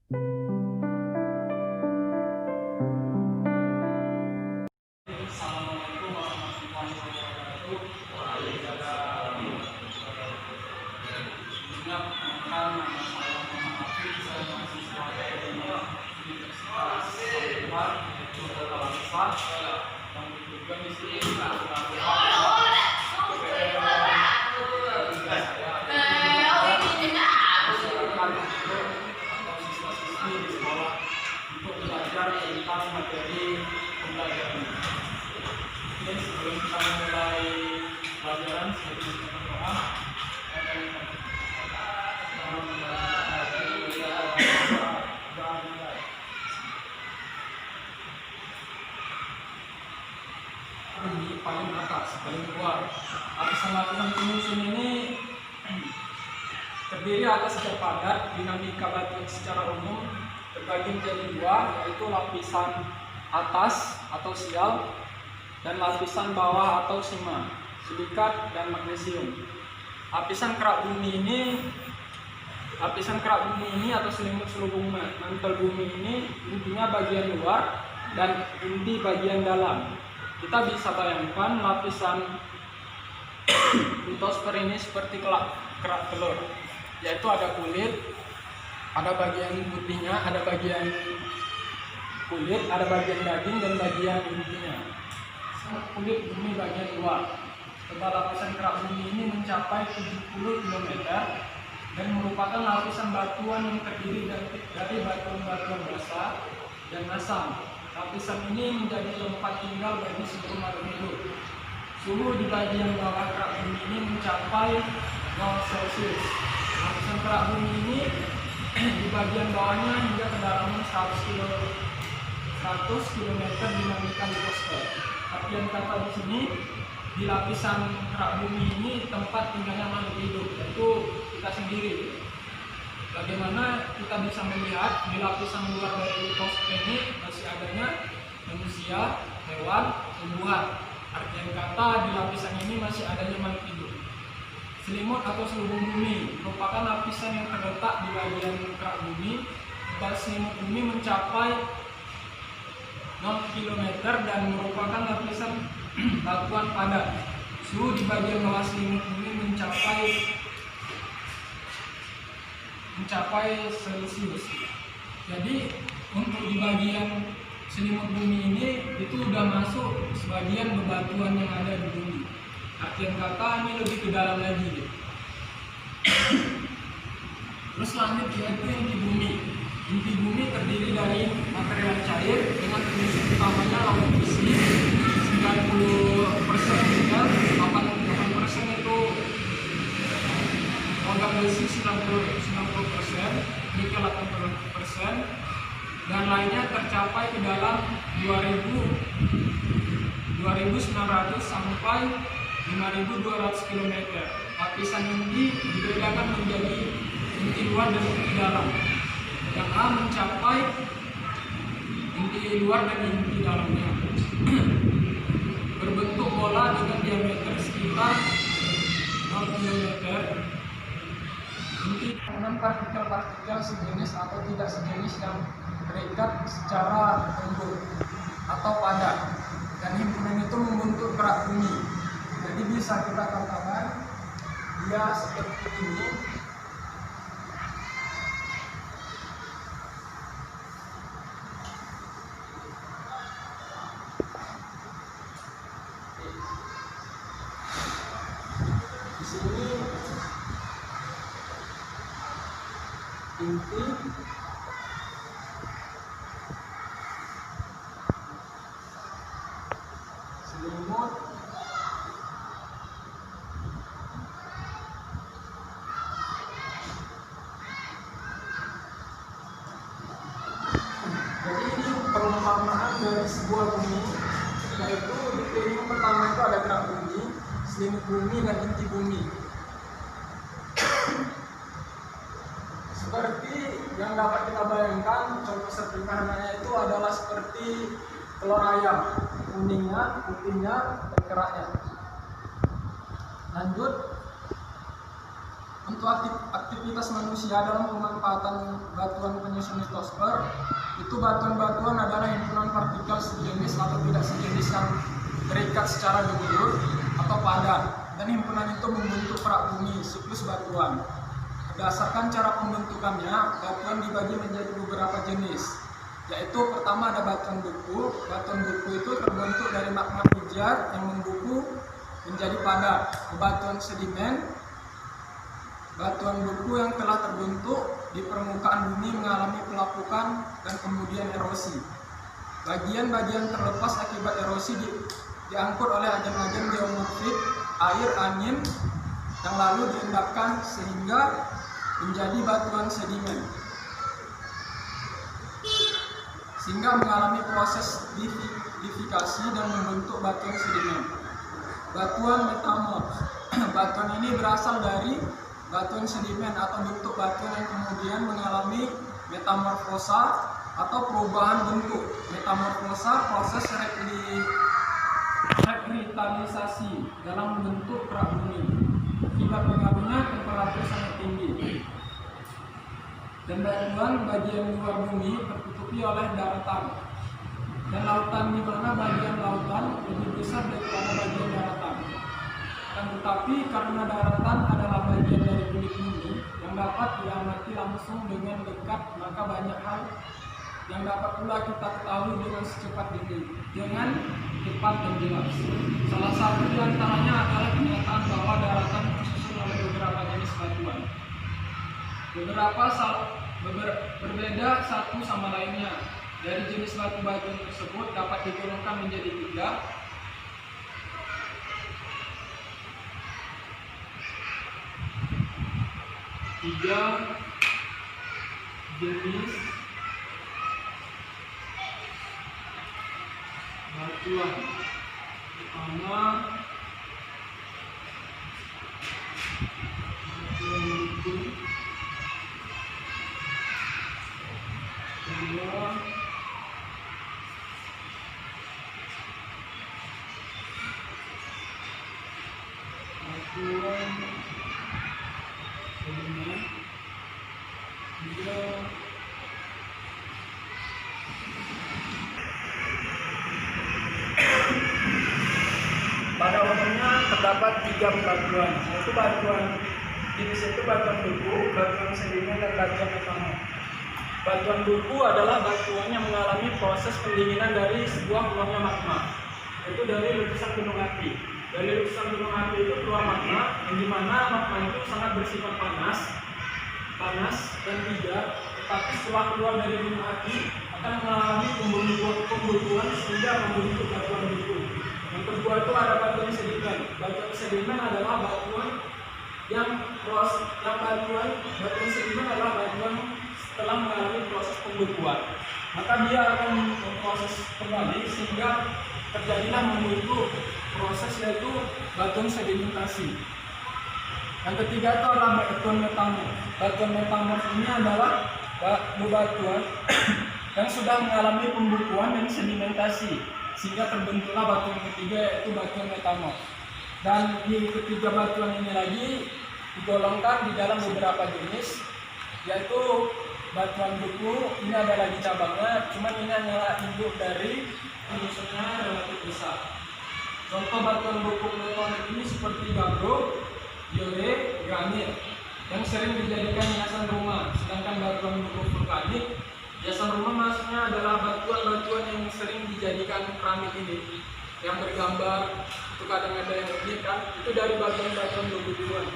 Assalamualaikum warahmatullahi wabarakatuh. Sebelumnya perkenalkan, nama saya Muhammad Hafiz, saya mahasiswa dari Universitas Al-Azhar, yaitu Kota Al-Azhar. Dan kemudian di sini kita tentang materi pembelajaran. Dan sebelum kita memulai pelajaran, saya berdoa di paling atas, paling luar. Lapisan-lapisan penyusun ini terdiri atas secara padat. Dinamika batu secara umum terbagi menjadi dua, yaitu lapisan atas atau sial dan lapisan bawah atau sima, silikat dan magnesium. Lapisan kerak bumi ini atau selimut selubung mantel bumi ini intinya bagian luar dan inti bagian dalam. Kita bisa bayangkan lapisan litosfer ini seperti kerak telur, yaitu ada kulit, ada bagian putihnya, ada bagian kulit, ada bagian daging dan bagian intinya. Kulit bumi bagian luar. Tebal lapisan kerak bumi ini mencapai 70 km dan merupakan lapisan batuan yang terdiri dari batuan-batuan basah dan asam. Lapisan ini menjadi tempat tinggal bagi seluruh makhluk hidup. Suhu di bagian bawah kerak bumi ini mencapai 0 Celcius. Lapisan kerak bumi ini di bagian bawahnya hingga kedalaman 100 km dinamika litosfer. Artian kata di sini, di lapisan kerak bumi ini tempat tinggalnya makhluk hidup, yaitu kita sendiri. Bagaimana kita bisa melihat di lapisan luar dari litosfer ini masih adanya manusia, hewan, tumbuhan. Artian kata di lapisan ini masih adanya makhluk hidup. Selimut atau selubung bumi merupakan lapisan yang terletak di bagian kerak bumi. Tebal selimut bumi mencapai 0 km dan merupakan lapisan batuan padat. Suhu di bagian bawah selimut bumi mencapai Celcius. Jadi untuk di bagian selimut bumi ini itu sudah masuk sebagian bebatuan yang ada di bumi. Artian kata ini lebih ke dalam lagi. Terus lanjut yaitu inti bumi. Inti bumi terdiri dari material cair dengan penyusun utamanya logam besi 90% hingga 88% itu logam besi 90%, nikel 80%, dan lainnya tercapai ke dalam 2.900 sampai 5.200 km. Lapisan inti dibedakan menjadi inti luar dan inti dalam. Yang A mencapai inti luar dan inti dalamnya. Berbentuk bola dengan diameter sekitar 0 km. Inti komponen partikel-partikel sejenis atau tidak sejenis yang terikat secara lembut atau padat, dan himpunan itu membentuk kerak bumi. Jadi bisa kita katakan dia seperti ini. Di sini inti, selimut, jadi ini perumpamaan dari sebuah bumi, yaitu di piring pertama itu ada kerak bumi, selimut bumi, dan inti bumi. Seperti yang dapat kita bayangkan, contoh sederhananya itu adalah seperti telur ayam, kuningnya, putihnya, dan keraknya. Lanjut, Untuk aktivitas manusia dalam pemanfaatan batuan penyusun litosfer, itu batuan-batuan adalah himpunan partikel sejenis atau tidak sejenis yang terikat secara gemuruh atau padat, dan himpunan itu membentuk perak bumi, siklus batuan. Berdasarkan cara pembentukannya, batuan dibagi menjadi beberapa jenis, yaitu pertama ada batuan beku. Batuan beku itu terbentuk dari magma pijar yang membeku menjadi padat. Batuan sedimen, batuan beku yang telah terbentuk di permukaan bumi mengalami pelapukan dan kemudian erosi. Bagian-bagian terlepas akibat erosi diangkut oleh agen-agen geomorfik, air, angin, yang lalu diendapkan sehingga menjadi batuan sedimen, sehingga mengalami proses lidifikasi dan membentuk batuan sedimen. Batuan metamorf, batuan ini berasal dari batuan sedimen atau bentuk batuan yang kemudian mengalami metamorfosa atau perubahan bentuk. Metamorfosa proses revitalisasi dalam bentuk perak bumi akibat bergabungnya temperatur sangat tinggi, dan batuan bagian luar bumi tertutupi oleh daratan dan lautan, di mana bagian lautan lebih besar daripada bagian daratan. Dan tetapi karena daratan adalah bagian dari kulit bumi yang dapat diamati langsung dengan dekat, maka banyak hal yang dapat pula kita ketahui dengan cepat dan jelas. Salah satu di antaranya adalah kenyataan bahwa daratan tersusun oleh beberapa jenis batuan. Berbeda satu sama lainnya. Dari jenis batu-batuan tersebut dapat digolongkan menjadi tiga jenis batuan. Pertama, batuan beku. Kedua, batuan sedimen. Tiga, pada umumnya terdapat tiga batuan, yaitu batuan jenis itu batuan beku, batuan sedimen, dan batuan metamorf. Batuan beku adalah batuan yang mengalami proses pendinginan dari sebuah keluarnya magma, yaitu dari letusan gunung api. Dari letusan gunung api itu keluar magma, yang dimana magma itu sangat bersifat panas dan pijar, tetapi setelah keluar dari gunung api akan mengalami pembekuan sehingga membentuk batuan beku. Yang kedua itu ada batuan sedimen. Batuan sedimen adalah batuan batuan sedimen adalah batuan setelah mengalami proses pembekuan, maka dia akan memproses kembali sehingga terjadilah membentuk proses, yaitu batuan sedimentasi. Yang ketiga itu adalah batuan metamorf. Batuan metamorf ini adalah batuan yang sudah mengalami pembekuan dan sedimentasi sehingga terbentuklah batuan ketiga, yaitu batuan metamorf. Dan di ketiga batuan ini lagi digolongkan di dalam beberapa jenis, yaitu batuan beku. Ini ada lagi cabangnya, cuman ini adalah induk dari penyusunnya relatif besar. Contoh batuan beku plutonic ini seperti gabbro, diore, granit yang sering dijadikan hiasan rumah. Sedangkan batuan beku vulkanik, hiasan rumah maksudnya adalah batuan-batuan yang sering dijadikan keramik ini, yang bergambar, itu kadang ada yang unik kan, itu dari batuan-batuan bebatuan.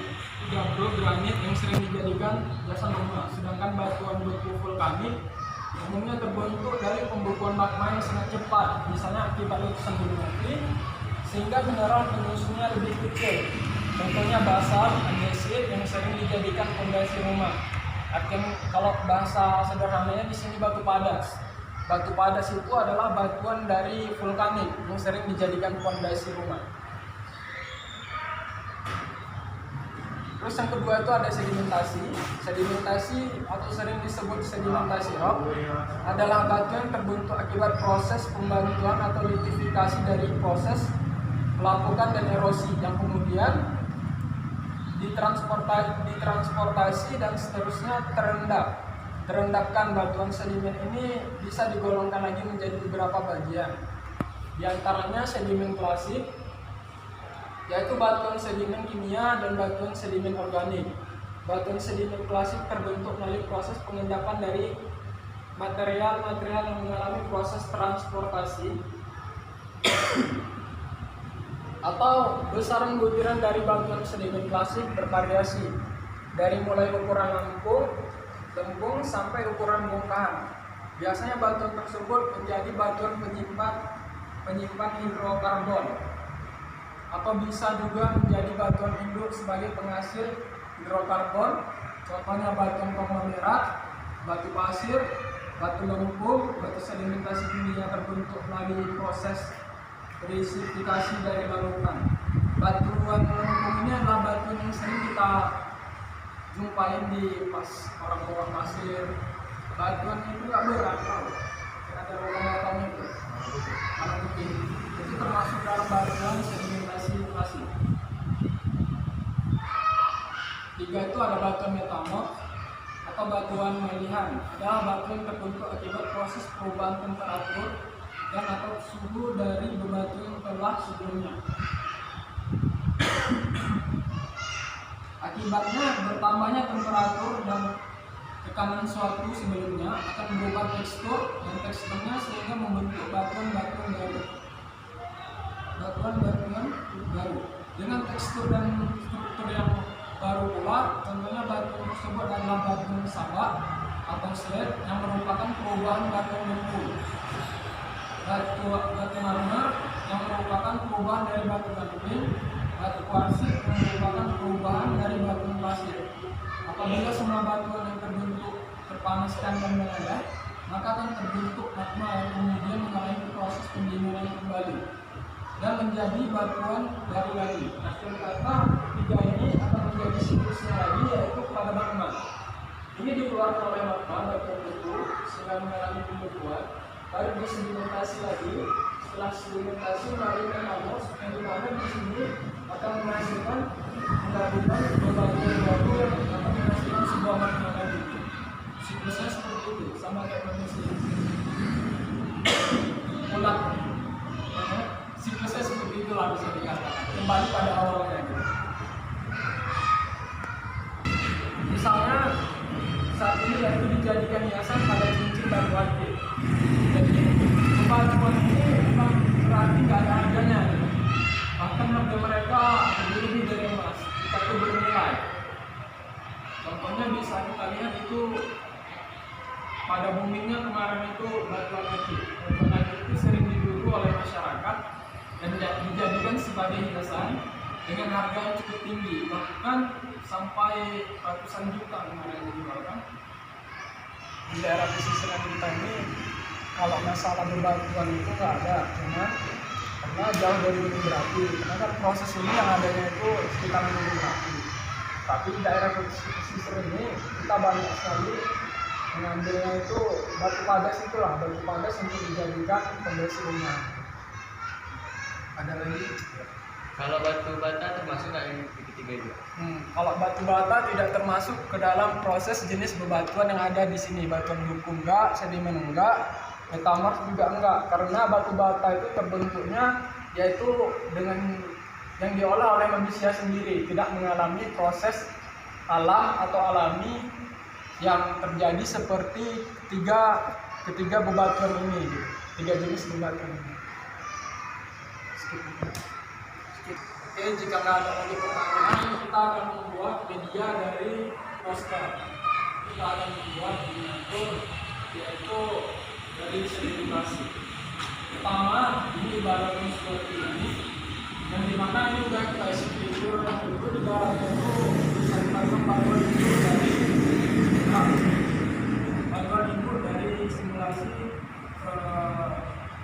Gabbro, granit yang sering dijadikan hiasan rumah. Sedangkan batuan beku vulkanik umumnya terbentuk dari pembekuan magma yang sangat cepat, misalnya akibat letusan gunung api, sehingga mineral penyusunnya lebih kecil. Contohnya basalt, andesit yang sering dijadikan fondasi rumah. Artinya kalau bahasa sederhananya di sini batu padas. Batu padas itu adalah batuan dari vulkanik yang sering dijadikan fondasi rumah. Terus yang kedua itu ada sedimentasi. Sedimentasi atau sering disebut sedimentasi rock adalah batu yang terbentuk akibat proses pembantuan atau litifikasi dari proses pelapukan dan erosi yang kemudian ditransportasi dan seterusnya terendapkan. Batuan sedimen ini bisa digolongkan lagi menjadi beberapa bagian. Di antaranya sedimen klasik, yaitu batuan sedimen kimia dan batuan sedimen organik. Batuan sedimen klasik terbentuk melalui proses pengendapan dari material-material yang mengalami proses transportasi atau besaran butiran dari batuan sedimen klasik bervariasi dari mulai ukuran lempung sampai ukuran bongkahan. Biasanya batuan tersebut menjadi batuan penyimpan hidrokarbon atau bisa juga menjadi batuan induk sebagai penghasil hidrokarbon. Contohnya batuan konglomerat, batu pasir, batu lempung, batu sedimentasi kimia terbentuk melalui proses resiftikasi dari larutan. Batuan lempung ini adalah batuan yang sering kita jumpain di pas orang bawa pasir. Batuan itu nggak berat, ada rombongan itu, warna putih. Itu termasuk dalam batuan sedimentasi klasik. 3 itu ada batuan metamorf atau batuan melihan. Adalah batuan terbentuk akibat proses perubahan temperatur dan atau suhu dari bebatuan telah sebelumnya. Akibatnya bertambahnya temperatur dan tekanan suatu sebelumnya akan berubah tekstur dan teksturnya sehingga membentuk batuan-batuan baru dengan tekstur dan struktur yang baru pula. Contohnya batuan tersebut adalah batuan sabak atau slate yang merupakan perubahan batuan lempung, batu marmer yang merupakan perubahan dari batu gamping, batu kuarsit yang merupakan perubahan dari batuan pasir. Apabila semua batuan yang terbentuk terpanaskan dan meledak, maka akan terbentuk magma yang kemudian mengalami proses pendinginan kembali dan menjadi batuan baru lagi. Hasil kata 3 ini akan menjadi siklusnya lagi, yaitu pada magma. Ini dikeluarkan oleh magma batuan itu sehingga mengalami pembentukan, baru disedimentasi lagi. Setelah sedimentasi melalui metamorf, yang dimana di sini akan menghasilkan menggabungkan batuan baru yang akan menghasilkan sebuah magma lagi. Siklusnya seperti itu, sama kayak manusia. Ulang. Siklusnya seperti itulah bisa dikatakan. Kembali pada awalnya. Misalnya saat ini yaitu dijadikan hiasan pada cincin batu aktif. Jadi batuan ini memang berarti nggak ada harganya. Bahkan harga mereka lebih dari emas. Kita itu bernilai. Contohnya bisa kita lihat itu pada boomingnya kemarin itu batuan aktif. Batuan aktif itu sering diburu oleh masyarakat dan dijadikan sebagai hiasan dengan harga yang cukup tinggi, bahkan sampai ratusan juta kemarin dijualkan. Di daerah pesisiran kita ini kalau masalah bebatuan itu nggak ada, cuma karena jauh dari gunung berapi. Karena kan proses ini yang adanya itu sekitar gunung berapi. Tapi di daerah pesisir ini kita banyak sekali mengambilnya itu batu padas itulah, batu padas untuk dijadikan pembersih rumah. Ada lagi? Kalau batu bata termasuk nggak yang ketiga juga? Kalau batu bata tidak termasuk ke dalam proses jenis bebatuan yang ada di sini. Batuan hukum enggak, sedimen enggak, metamorf juga enggak. Karena batu bata itu terbentuknya yaitu dengan yang diolah oleh manusia sendiri, tidak mengalami proses alam atau alami yang terjadi seperti ketiga bebatuan ini, 3 jenis bebatuan ini. Oke, jika nggak ada lagi pertanyaan, kita akan membuat media dari poster. Kita akan membuat miniatur, yaitu dari sedimentasi. Pertama, ini ibaratnya seperti ini, yang dimana ini udah kita isi figur itu di dalamnya itu bisa dipasang batuan itu dari batuan itu dari simulasi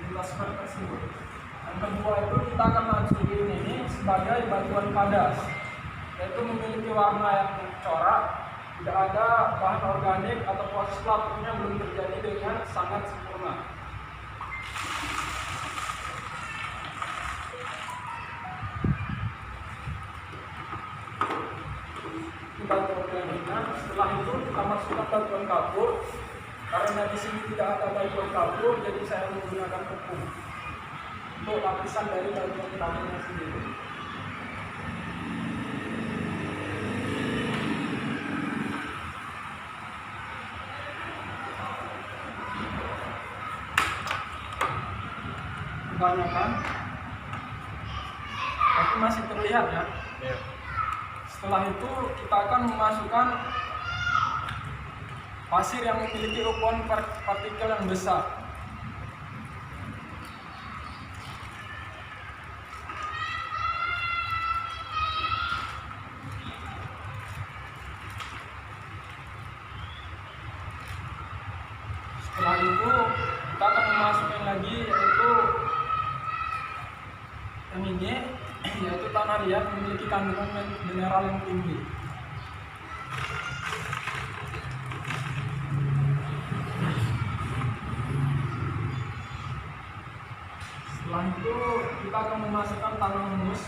lintas tersebut. Yang kedua itu kita akan masukin ini sebagai batuan padas, yaitu memiliki warna yang corak, tidak ada bahan organik atau proses lapuknya belum terjadi dengan sangat sempurna. Setelah itu kita masukkan batuan kapur. Karena di sini tidak ada batuan kapur, jadi saya menggunakan tepung untuk lapisan dari batuan utamanya sendiri. Kebanyakan, tapi masih terlihat ya. Setelah itu kita akan memasukkan pasir yang memiliki ukuran partikel yang besar. Setelah itu kita akan memasukkan lagi yaitu yang ini, yaitu tanah liat memiliki kandungan mineral yang tinggi. Setelah itu kita akan memasukkan tanah humus.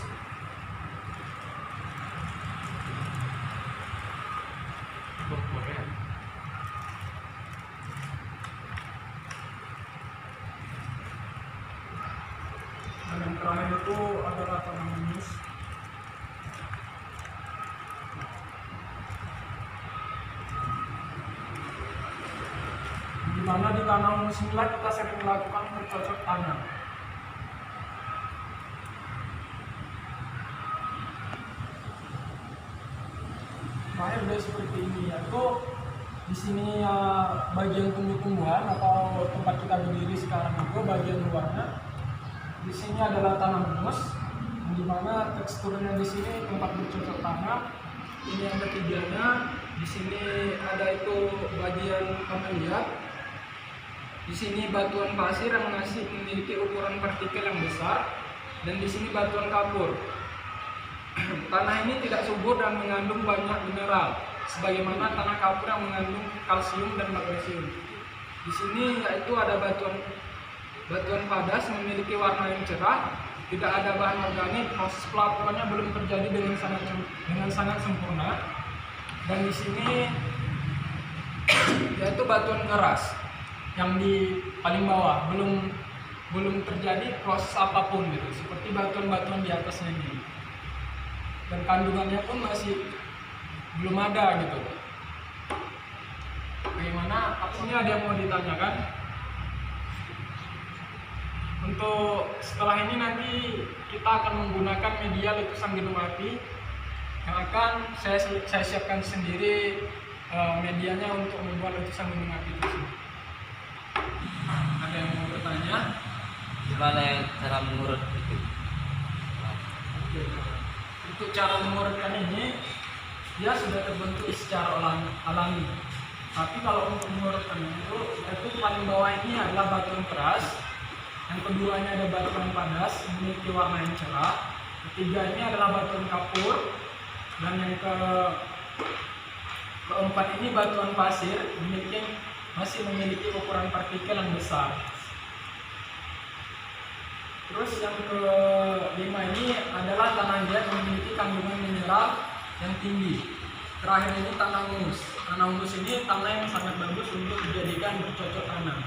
Dan yang terakhir itu adalah tanah humus. Di mana di tanah humus inilah kita sering melakukan bercocok tanam. Terakhir udah seperti ini, yaitu di sini bagian tumbuh-tumbuhan atau tempat kita berdiri sekarang itu bagian luarnya. Di sini adalah tanah humus, di mana teksturnya di sini tempat bercocok tanam. Ini yang ketiganya, di sini ada itu bagian tanah liat. Di sini batuan pasir yang masih memiliki ukuran partikel yang besar, dan di sini batuan kapur. Tanah ini tidak subur dan mengandung banyak mineral, sebagaimana tanah kapur yang mengandung kalsium dan magnesium. Di sini yaitu ada batuan padas memiliki warna yang cerah, tidak ada bahan organik, proses pelapukannya belum terjadi dengan sangat sempurna. Dan di sini yaitu batuan keras yang di paling bawah belum terjadi proses apapun gitu, seperti batuan-batuan di atasnya ini. Dan kandungannya pun masih belum ada gitu. Bagaimana? Ini ada yang mau ditanyakan? Untuk setelah ini nanti kita akan menggunakan media letusan gunung api yang akan saya siapkan sendiri medianya untuk membuat letusan gunung api tersebut. Ada yang mau bertanya? Gimana yang cara mengurut itu? Untuk cara mengurutkan ini, dia sudah terbentuk secara alami. Tapi kalau untuk mengurutkan itu paling bawah ini adalah batuan keras. Yang keduanya ada batuan padas memiliki warna yang cerah. Ketiga ini adalah batuan kapur, dan yang keempat ini batuan pasir masih memiliki ukuran partikel yang besar. Terus yang kelima ini adalah tanah liat yang memiliki kandungan mineral yang tinggi. Terakhir ini tanah humus. Tanah humus ini tanah yang sangat bagus untuk dijadikan bercocok tanam.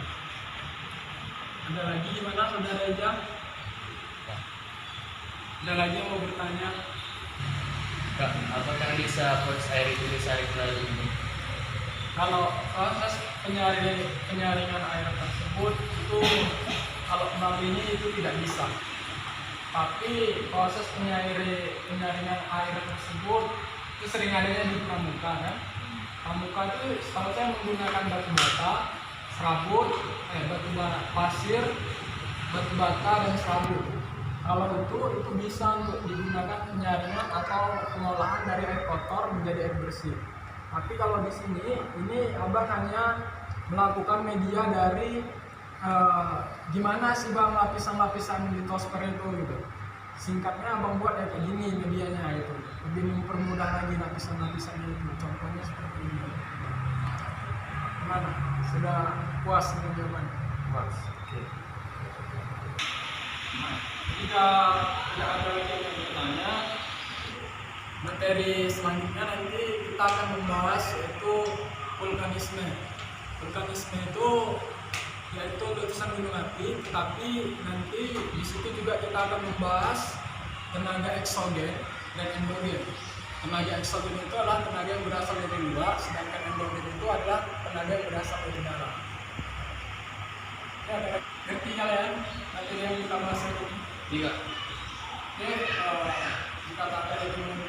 Ada lagi gimana saudara Eja? Ada lagi yang mau bertanya? Kak, apakah bisa proses air itu disaring melalui ini? Kalau proses penyaringan air tersebut itu kalau melalui ini itu tidak bisa. Tapi proses penyaringan air tersebut itu sering adanya di pramuka kan. Pramuka itu setahu saya menggunakan batu bata, serabut, pasir, batu bata dan serabut. Kalau itu bisa untuk digunakan penyaringan atau pengolahan dari air kotor menjadi air bersih. Tapi kalau di sini ini abang hanya melakukan media dari gimana sih bang lapisan-lapisan litosfer itu gitu. Singkatnya abang buat kayak gini medianya gitu, lebih mempermudah lagi lapisan-lapisannya itu. Contohnya seperti ini. Gimana? Sudah puas dengan jawabannya? Puas. Oke. Jika tidak ada lagi yang bertanya, Materi selanjutnya nanti kita akan membahas yaitu vulkanisme. Vulkanisme itu yaitu letusan gunung api, tetapi nanti di situ juga kita akan membahas tenaga eksogen dan endogen. Tenaga eksogen itu adalah tenaga yang berasal dari luar, sedangkan endogen itu adalah tenaga yang berasal dari dalam. Ya, ngerti kalian materi yang kita bahas hari ini? Iya. Oke, jika tak ada yang